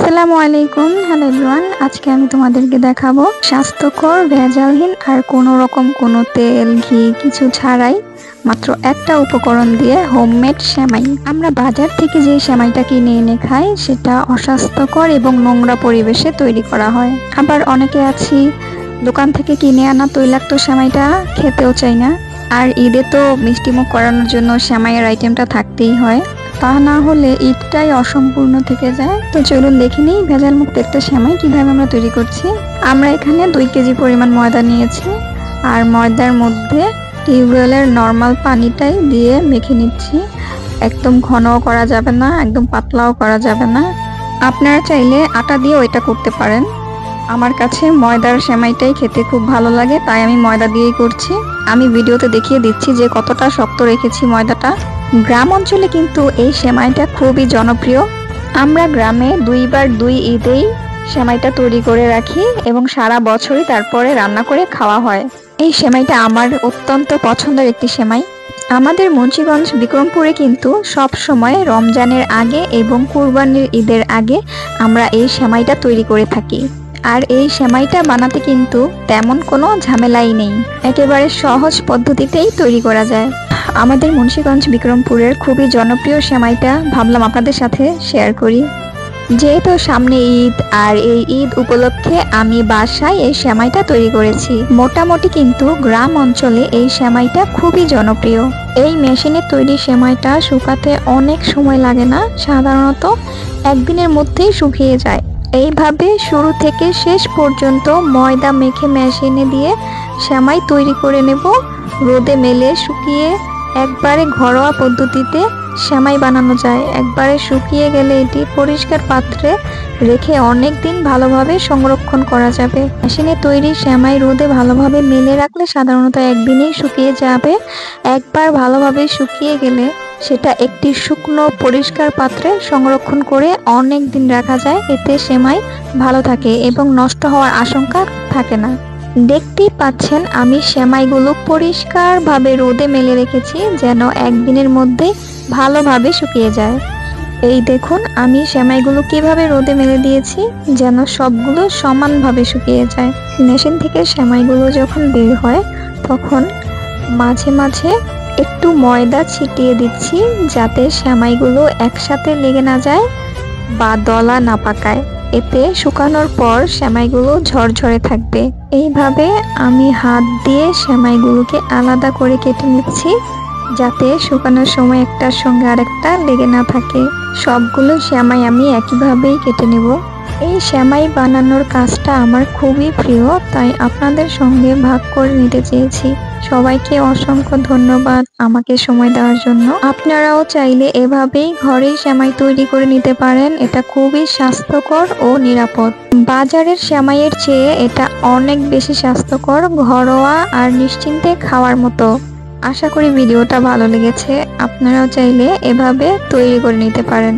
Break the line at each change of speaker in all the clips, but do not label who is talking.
আসসালামু আলাইকুম। Hello everyone, আজকে আমি তোমাদেরকে দেখাবো স্বাস্থ্যকর ভেজালহীন আর কোনো রকম কোনো তেল ঘি কিছু ছাড়াই মাত্র একটা উপকরণ দিয়ে হোমমেড সেমাই। আমরা বাজার থেকে যে সেমাইটা কিনে এনে খাই সেটা অস্বাস্থ্যকর এবং নোংরা পরিবেশে তৈরি করা হয়। আবার অনেকে আছি দোকান থেকে কিনে আনা তৈলাক্ত সেমাইটা খেতেও চাই না। আর ঈদে তো মিষ্টিমুখ করানোর জন্য সেমাইয়ের আইটেমটা থাকতেই হয়, তা না হলে ঈদটাই অসম্পূর্ণ থেকে যায়। তো চলুন দেখে নিই ভেজাল মুক্ত একটা সেমাই কিভাবে আমরা তৈরি করছি। আমরা এখানে 2 কেজি পরিমাণ ময়দা নিয়েছি আর ময়দার মধ্যে টিউবওয়েলের নর্মাল পানিটাই দিয়ে মেখে নিচ্ছি। একদম ঘনও করা যাবে না, একদম পাতলাও করা যাবে না। আপনারা চাইলে আটা দিয়েও এটা করতে পারেন। আমার কাছে ময়দার সেমাইটাই খেতে খুব ভালো লাগে, তাই আমি ময়দা দিয়েই করছি। আমি ভিডিওতে দেখিয়ে দিচ্ছি যে কতটা শক্ত রেখেছি ময়দাটা। গ্রাম অঞ্চলে কিন্তু এই সেমাইটা খুবই জনপ্রিয়। আমরা গ্রামে 2 ঈদেই সেমাইটা তৈরি করে রাখি এবং সারা বছরই তারপরে রান্না করে খাওয়া হয়। এই সেমাইটা আমার অত্যন্ত পছন্দের একটি সেমাই। আমাদের মুন্সিগঞ্জ বিক্রমপুরে কিন্তু সব সময় রমজানের আগে এবং কুরবানির ঈদের আগে আমরা এই সেমাইটা তৈরি করে থাকি। আর এই সেমাইটা বানাতে কিন্তু তেমন কোনো ঝামেলাই নেই, একেবারে সহজ পদ্ধতিতেই তৈরি করা যায়। আমাদের মুন্সিগঞ্জ বিক্রমপুরের খুবই জনপ্রিয় সেমাইটা ভাবলাম আপনাদের সাথে শেয়ার করি। যেহেতু সামনে ঈদ, আর এই ঈদ উপলক্ষে আমি বাসায় এই সেমাইটা তৈরি করেছি। মোটামুটি কিন্তু গ্রাম অঞ্চলে এই সেমাইটা খুবই জনপ্রিয়। এই মেশিনে তৈরি সেমাইটা শুকাতে অনেক সময় লাগে না, সাধারণত একদিনের মধ্যেই শুকিয়ে যায়। এইভাবে শুরু থেকে শেষ পর্যন্ত ময়দা মেখে মেশিনে দিয়ে সেমাই তৈরি করে নেব। রোদে মেলে শুকিয়ে একবারে ঘরোয়া পদ্ধতিতে সেমাই বানানো যায়। একবারে শুকিয়ে গেলে এটি পরিষ্কার পাত্রে রেখে অনেক দিন ভালোভাবে সংরক্ষণ করা যাবে। মেশিনে তৈরি সেমাই রোদে ভালোভাবে মেলে রাখলে সাধারণত একদিনেই শুকিয়ে যাবে। একবার ভালোভাবে শুকিয়ে গেলে সেটা একটি শুকনো পরিষ্কার পাত্রে সংরক্ষণ করে অনেক দিন রাখা যায়। এতে সেমাই ভালো থাকে এবং নষ্ট হওয়ার আশঙ্কা থাকে না। দেখতেই পাচ্ছেন আমি সেমাইগুলো পরিষ্কারভাবে রোদে মেলে রেখেছি যেন একদিনের মধ্যে ভালোভাবে শুকিয়ে যায়। এই দেখুন আমি সেমাইগুলো কিভাবে রোদে মেলে দিয়েছি যেন সবগুলো সমানভাবে শুকিয়ে যায়। মেশিন থেকে সেমাইগুলো যখন বের হয় তখন মাঝে মাঝে একটু ময়দা ছিটিয়ে দিচ্ছি যাতে সেমাইগুলো একসাথে লেগে না যায় বা দলা না পাকায়। এতে শুকানোর পর সেমাইগুলো ঝরঝরে থাকবে। এইভাবে আমি হাত দিয়ে সেমাইগুলোকে আলাদা করে কেটে নিচ্ছি যাতে শুকানোর সময় একটার সঙ্গে আরেকটা লেগে না থাকে। সবগুলো সেমাই আমি একইভাবেই কেটে নেব। এই সেমাই বানানোর কাজটা আমার খুবই প্রিয়, তাই আপনাদের সঙ্গে ভাগ করে নিতে চেয়েছি। সবাইকে অসংখ্য ধন্যবাদ আমাকে সময় দেওয়ার জন্য। আপনারাও চাইলে এভাবেই ঘরেই সেমাই তৈরি করে নিতে পারেন। এটা খুবই স্বাস্থ্যকর ও নিরাপদ। বাজারের সেমাইয়ের চেয়ে এটা অনেক বেশি স্বাস্থ্যকর, ঘরোয়া আর নিশ্চিন্তে খাওয়ার মতো। আশা করি ভিডিওটা ভালো লেগেছে। আপনারাও চাইলে এভাবে তৈরি করে নিতে পারেন।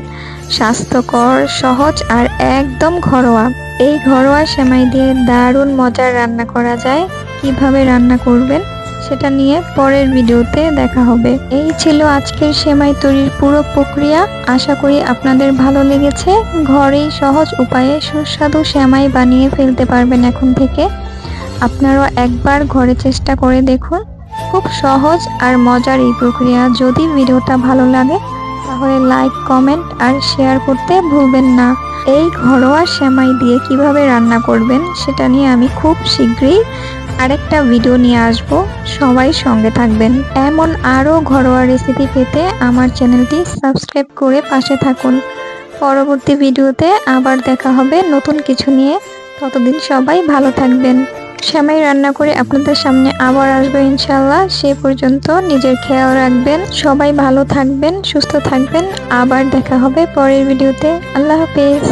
স্বাস্থ্যকর, সহজ আর একদম ঘরোয়া। এই ঘরোয়া সেমাই দিয়ে দারুণ মজার রান্না করা যায়। কিভাবে রান্না করবেন সেটা নিয়ে পরের ভিডিওতে দেখা হবে। এই ছিল আজকের সেমাই তৈরির পুরো প্রক্রিয়া। আশা করি আপনাদের ভালো লেগেছে। ঘরেই সহজ উপায়ে সুস্বাদু সেমাই বানিয়ে ফেলতে পারবেন এখন থেকে। আপনারাও একবার ঘরে চেষ্টা করে দেখুন। খুব সহজ আর মজার এই প্রক্রিয়া। যদি ভিডিওটা ভালো লাগে তাহলে লাইক, কমেন্ট আর শেয়ার করতে ভুলবেন না। এই ঘরোয়া সেমাই দিয়ে কিভাবে রান্না করবেন সেটা নিয়ে আমি খুব শীঘ্রই আরেকটা ভিডিও নিয়ে আসব। সবাই সঙ্গে থাকবেন। এমন আরও ঘরোয়া রেসিপি পেতে আমার চ্যানেলটি সাবস্ক্রাইব করে পাশে থাকুন। পরবর্তী ভিডিওতে আবার দেখা হবে নতুন কিছু নিয়ে। ততদিন সবাই ভালো থাকবেন। সেমাই রান্না করে আপনাদের সামনে আবার আসবো ইনশাল্লাহ। সে পর্যন্ত নিজের খেয়াল রাখবেন। সবাই ভালো থাকবেন, সুস্থ থাকবেন। আবার দেখা হবে পরের ভিডিওতে। আল্লাহ হাফেজ।